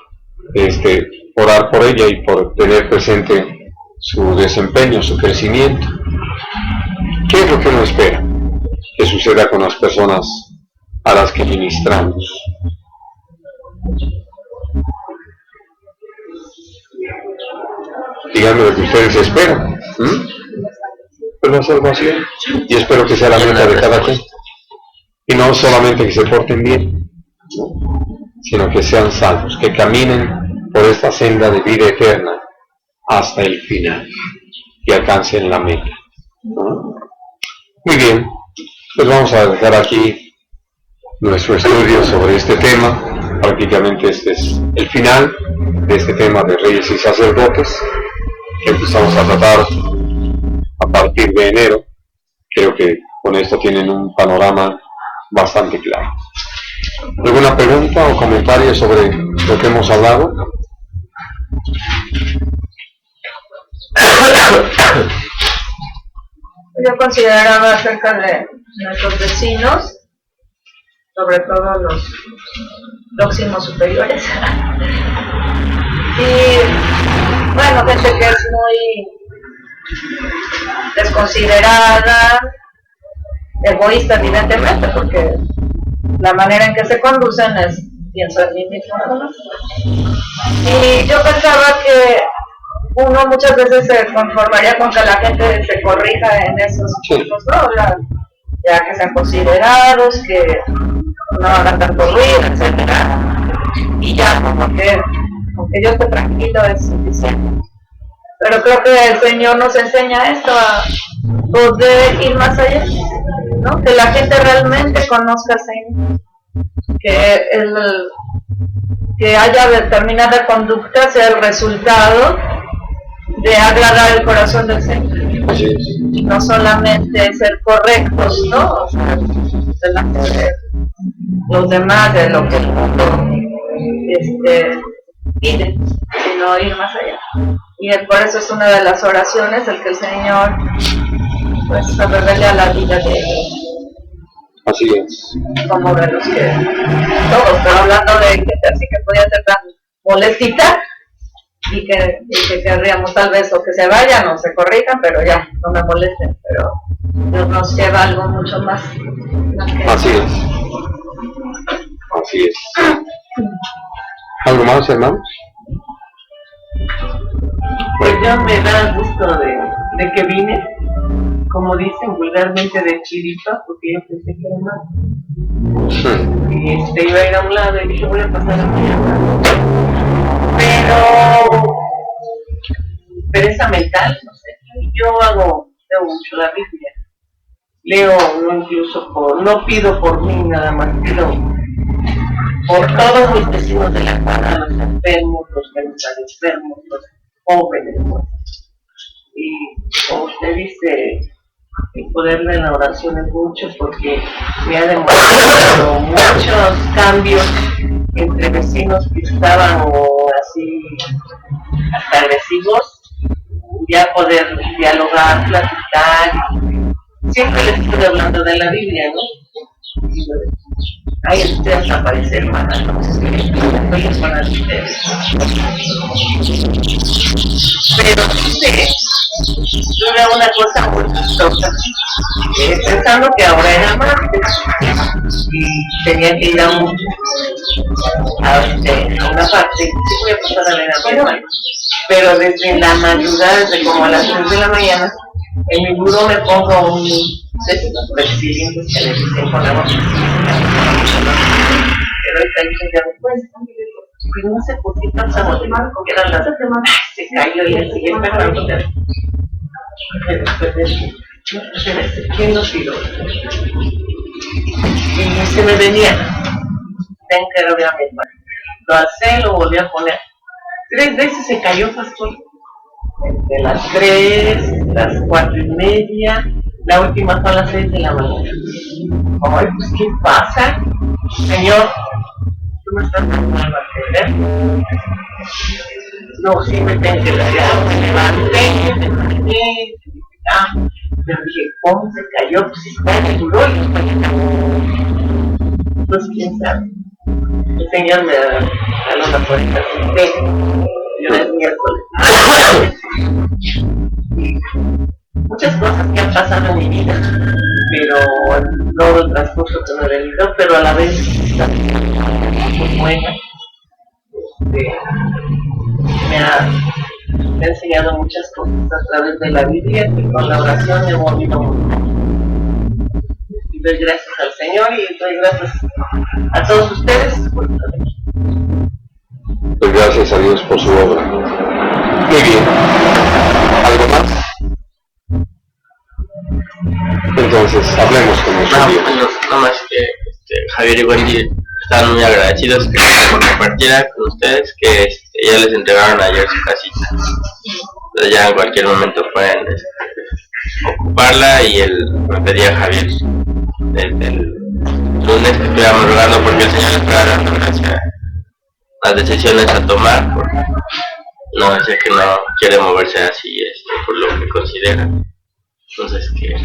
orar por ella y por tener presente su desempeño, su crecimiento. ¿Qué es lo que uno espera que suceda con las personas a las que ministramos? Díganme lo que ustedes esperan. Pues la salvación. Y espero que sea la meta de cada quien. Y no solamente que se porten bien, ¿no? sino que sean salvos, que caminen por esta senda de vida eterna hasta el final y alcancen la meta. ¿No? Muy bien, pues vamos a dejar aquí nuestro estudio sobre este tema. Prácticamente este es el final de este tema de reyes y sacerdotes que empezamos a tratar a partir de enero. Creo que con esto tienen un panorama bastante claro. ¿Alguna pregunta o comentario sobre lo que hemos hablado? Yo consideraba acerca de nuestros vecinos, sobre todo los próximos superiores. Y bueno, gente que es muy desconsiderada, egoísta evidentemente, porque la manera en que se conducen es pienso en mí mismo. Y yo pensaba que uno muchas veces se conformaría con que la gente se corrija en esos puntos, ¿no? Ya que sean considerados, que no hagan tanto ruido, etcétera. Y ya, porque aunque yo esté tranquilo es suficiente. Pero creo que el Señor nos enseña esto, a poder ir más allá, ¿no? Que la gente realmente conozca al Señor, que haya determinada conducta sea el resultado de agradar el corazón del Señor. Y no solamente ser correctos, ¿no? O sea, delante de los demás, de lo que el mundo pide, sino ir más allá. Y por eso es una de las oraciones, el que el Señor pues se revele a la vida de ellos. Así es. Como de los que todos, pero hablando de gente así que podía ser tan molestita y que querríamos tal vez o que se vayan o se corrijan, pero ya, no me molesten, pero Dios nos lleva a algo mucho más que así es. Así es. ¿Algo más, hermanos? Pues ya me da gusto de que vine, como dicen vulgarmente, de chiripa, porque yo pensé que era malo. Y iba a ir a un lado y dije, voy a pasar a mañana. Pereza mental, no sé. Yo leo mucho la Biblia. Leo, no incluso no pido por mí nada más, pido por todos mis vecinos de la cuadra, los enfermos, los que no están enfermos, los jóvenes, ¿no? Y como usted dice, el poder de la oración es mucho, porque me ha demostrado muchos cambios entre vecinos que estaban así hasta agresivos, ya poder dialogar, platicar. Siempre les estoy hablando de la Biblia, ¿no? Ahí ustedes aparecen, hermana, no sé si estoy hermana de ustedes. Pero yo era una cosa muy chistosa, pensando que ahora era martes y tenía que ir a una parte, sí voy a pasar a ver a mi hermano, pero desde la madrugada, desde como a las 3 de la mañana, en mi buró me pongo un resilientes que le dicen con la voz. Pero ahorita dicen ya después, pues no sé por qué tan motivado, porque eran las se cayó y el siguiente rato que después de ¿quién nos tiró? Y se me venía, tengo que ver a mi hermano. Lo alcé, lo volví a poner. 3 veces se cayó, pastor. De las 3, las 4:30, la última fue a las 6 de la mañana. Ay, pues, ¿qué pasa? Señor, ¿tú me estás dando algo a entender? No, sí me tengo que dar, me levanté, me bañé, pero dije, ¿cómo se cayó? Pues está en el buró y no está en. Pues, ¿quién sabe? El Señor me da una puerta así, yo el miércoles. Muchas cosas que han pasado en mi vida, pero todo el transcurso que me he venido, pero a la vez está muy buena. Me ha enseñado muchas cosas a través de la Biblia, que con la oración he movido mucho. Y doy gracias al Señor y doy gracias a todos ustedes por estar aquí. pues gracias a Dios por su obra. Muy bien. ¿Algo más? Entonces, hablemos con nuestro Dios. Bueno, nada más que Javier y Wendy están muy agradecidos que compartiera con ustedes que ya les entregaron ayer su casita. Entonces ya en cualquier momento pueden ocuparla, y me pedía Javier desde el lunes que estuviéramos rogando porque el Señor les pueda dar gracia las decisiones a tomar. No, decía que no quiere moverse así por lo que considera. Entonces que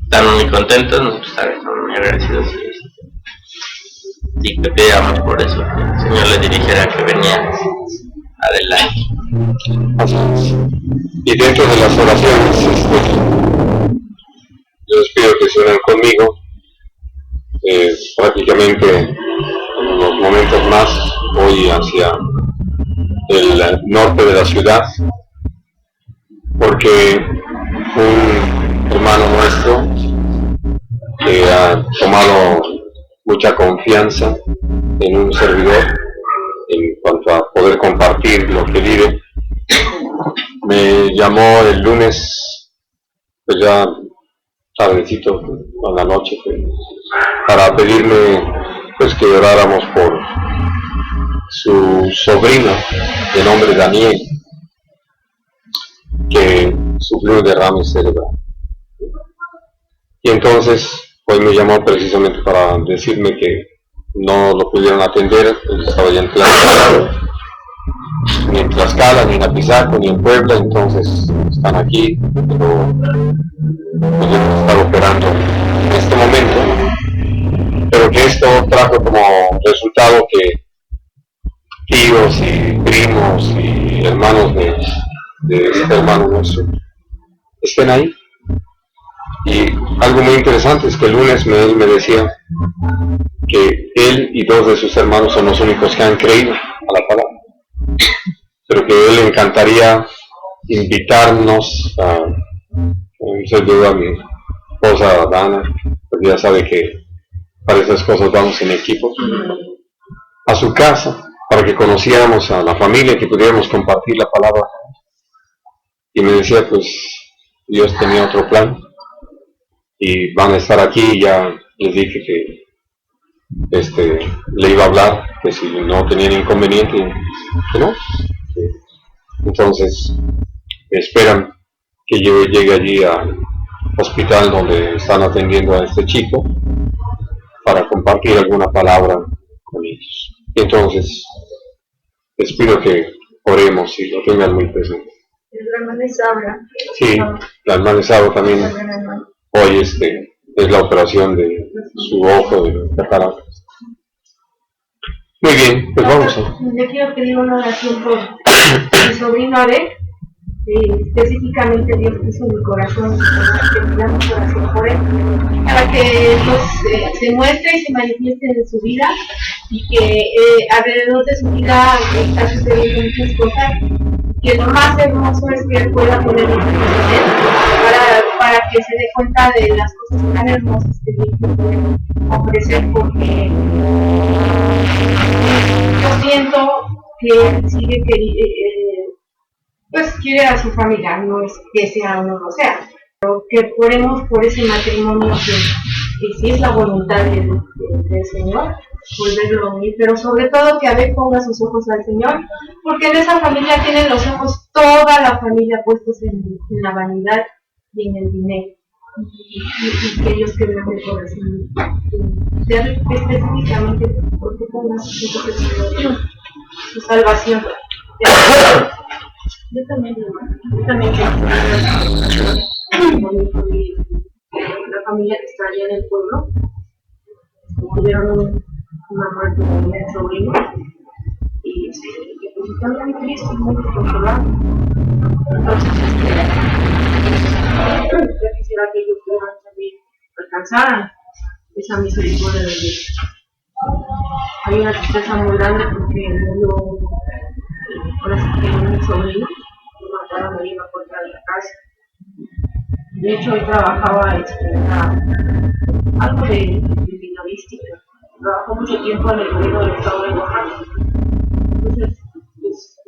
están muy contentos, nosotros también estamos muy agradecidos y que pedíamos por eso que el Señor les dirigiera que venía adelante. Así es. Y dentro de las oraciones, yo les pido que se unan conmigo. Prácticamente en unos momentos más voy hacia el norte de la ciudad, porque un hermano nuestro que ha tomado mucha confianza en un servidor en cuanto a poder compartir lo que vive, me llamó el lunes, pues ya tardecito a la noche, para pedirme pues que oráramos por su sobrino de nombre Daniel, que sufrió un derrame cerebral. Y entonces hoy me llamó precisamente para decirme que no lo pudieron atender, él estaba ya en Tlaxcala, ni en Tlaxcala, ni en Apizaco, ni en Puebla, entonces están aquí, pero podemos estar operando en este momento, pero que esto trajo como resultado que tíos y primos y hermanos de este hermano nuestro estén ahí. Y algo muy interesante es que el lunes él me decía que él y dos de sus hermanos son los únicos que han creído a la palabra, pero que a él le encantaría invitarnos a mi esposa Dana, porque ya sabe que para esas cosas vamos en equipo, a su casa, para que conociéramos a la familia, que pudiéramos compartir la palabra. Y me decía, pues Dios tenía otro plan y van a estar aquí. Y ya les dije que le iba a hablar, que si no tenían inconveniente, que no. Entonces esperan que yo llegue allí al hospital donde están atendiendo a este chico para compartir alguna palabra con ellos. Entonces les pido que oremos y lo tengan muy presente. La hermana Isaura. Sí, la hermana Isaura también hoy es la operación de su ojo de catarata. Muy bien, pues vamos a... Yo quiero pedir una oración por mi sobrino Abel. Específicamente Dios puso en mi corazón que pidamos oración por él, para que se muestre y se manifieste en su vida, y que alrededor de su vida está sucediendo muchas cosas, que lo más hermoso es que él pueda poner en para que se dé cuenta de las cosas tan hermosas que Dios puede ofrecer, porque yo siento que él sigue pues quiere a su familia, no es que sea o no lo sea, pero que oremos por ese matrimonio que si es la voluntad del Señor, volverlo a unir, pero sobre todo que Abel ponga sus ojos al Señor, porque en esa familia tienen los ojos toda la familia puestos en la vanidad y en el dinero, y que ellos queden de corazón, específicamente porque pongan sus ojos al Señor, su salvación. Yo también la familia que está allá en el pueblo tuvieron una muerte de un sobrino y pues están muy tristes, muy desconsolados. Entonces yo quisiera que ellos puedan también alcanzar esa misericordia de Dios. Hay una tristeza muy grande porque el mundo, ahora sí que un sobrino lo mataron ahí en la puerta de la casa. De hecho, él trabajaba algo de criminalística. Trabajó mucho tiempo en el gobierno del estado de Oaxaca. Entonces,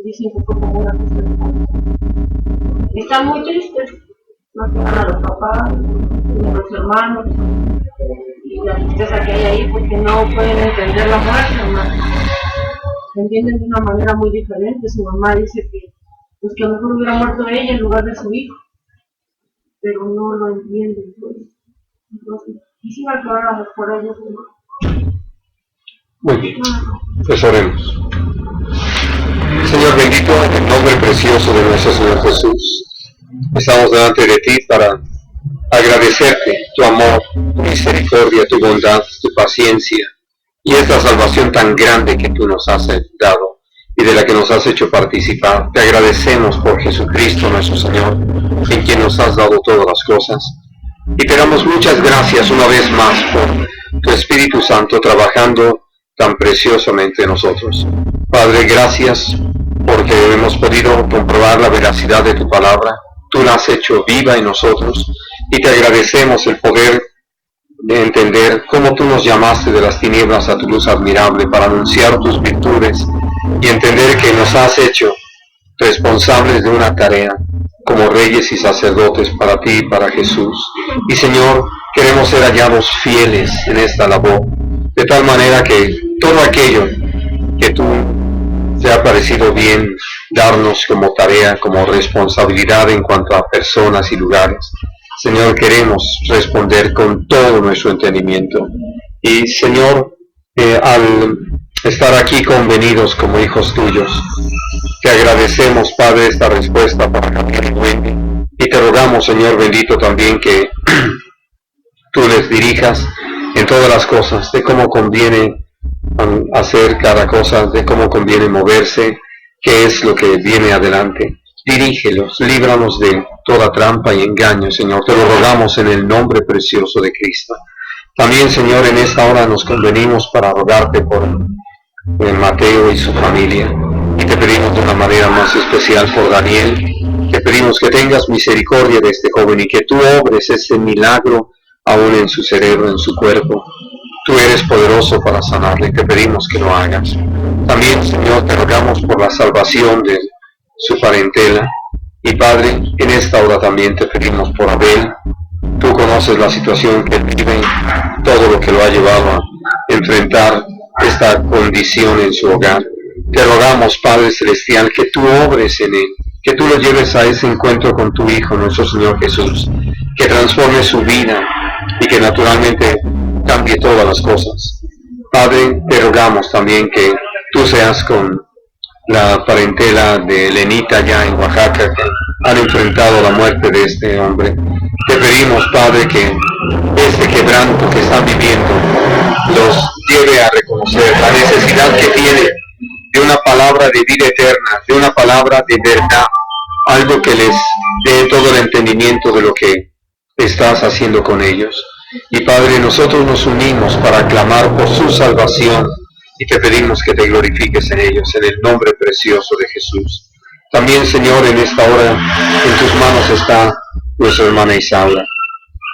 dicen que fue como una cuestión. Están muy tristes, más que nada los papás, los hermanos, y la tristeza que hay ahí porque no pueden entender la muerte, hermano. Entienden de una manera muy diferente. Su mamá dice que pues que a lo mejor hubiera muerto ella en lugar de su hijo, pero no lo entienden, pues. Entonces, quisiera que oráramos por ellos, ¿no? Muy bien, pues oremos. Señor bendito, en el nombre precioso de nuestro Señor Jesús, estamos delante de ti para agradecerte tu amor, tu misericordia, tu bondad, tu paciencia y esta salvación tan grande que tú nos has dado y de la que nos has hecho participar. Te agradecemos por Jesucristo nuestro Señor, en quien nos has dado todas las cosas. Y te damos muchas gracias una vez más por tu Espíritu Santo trabajando tan preciosamente en nosotros. Padre, gracias porque hemos podido comprobar la veracidad de tu palabra. Tú la has hecho viva en nosotros y te agradecemos el poder de entender cómo tú nos llamaste de las tinieblas a tu luz admirable para anunciar tus virtudes y entender que nos has hecho responsables de una tarea como reyes y sacerdotes para ti y para Jesús. Y Señor, queremos ser hallados fieles en esta labor, de tal manera que todo aquello que tú te ha parecido bien darnos como tarea, como responsabilidad en cuanto a personas y lugares, Señor, queremos responder con todo nuestro entendimiento. Y Señor, al estar aquí convenidos como hijos tuyos, te agradecemos, Padre, esta respuesta para Javier y Wendy, y te rogamos, Señor bendito, también que tú les dirijas en todas las cosas, de cómo conviene hacer cada cosa, de cómo conviene moverse, qué es lo que viene adelante. Dirígelos, líbranos de toda trampa y engaño, Señor, te lo rogamos en el nombre precioso de Cristo. También, Señor, en esta hora nos convenimos para rogarte por Mateo y su familia, y te pedimos de una manera más especial por Daniel. Te pedimos que tengas misericordia de este joven y que tú obres este milagro aún en su cerebro, en su cuerpo. Tú eres poderoso para sanarle, te pedimos que lo hagas. También, Señor, te rogamos por la salvación de su parentela. Y Padre, en esta hora también te pedimos por Abel. Tú conoces la situación que él vive, todo lo que lo ha llevado a enfrentar esta condición en su hogar. Te rogamos, Padre Celestial, que tú obres en él, que tú lo lleves a ese encuentro con tu Hijo, nuestro Señor Jesús, que transforme su vida y que naturalmente cambie todas las cosas. Padre, te rogamos también que tú seas con la parentela de Lenita ya en Oaxaca, que han enfrentado la muerte de este hombre. Te pedimos, Padre, que este quebranto que están viviendo los lleve a reconocer la necesidad que tiene de una palabra de vida eterna, de una palabra de verdad, algo que les dé todo el entendimiento de lo que estás haciendo con ellos. Y Padre, nosotros nos unimos para clamar por su salvación y te pedimos que te glorifiques en ellos, en el nombre precioso de Jesús. También, Señor, en esta hora en tus manos está nuestra hermana Isaura,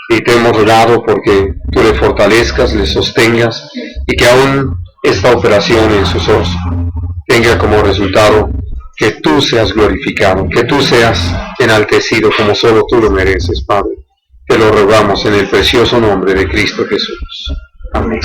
y te hemos rogado porque tú le fortalezcas, le sostengas, y que aún esta operación en sus ojos tenga como resultado que tú seas glorificado, que tú seas enaltecido como solo tú lo mereces, Padre. Te lo rogamos en el precioso nombre de Cristo Jesús. Amén.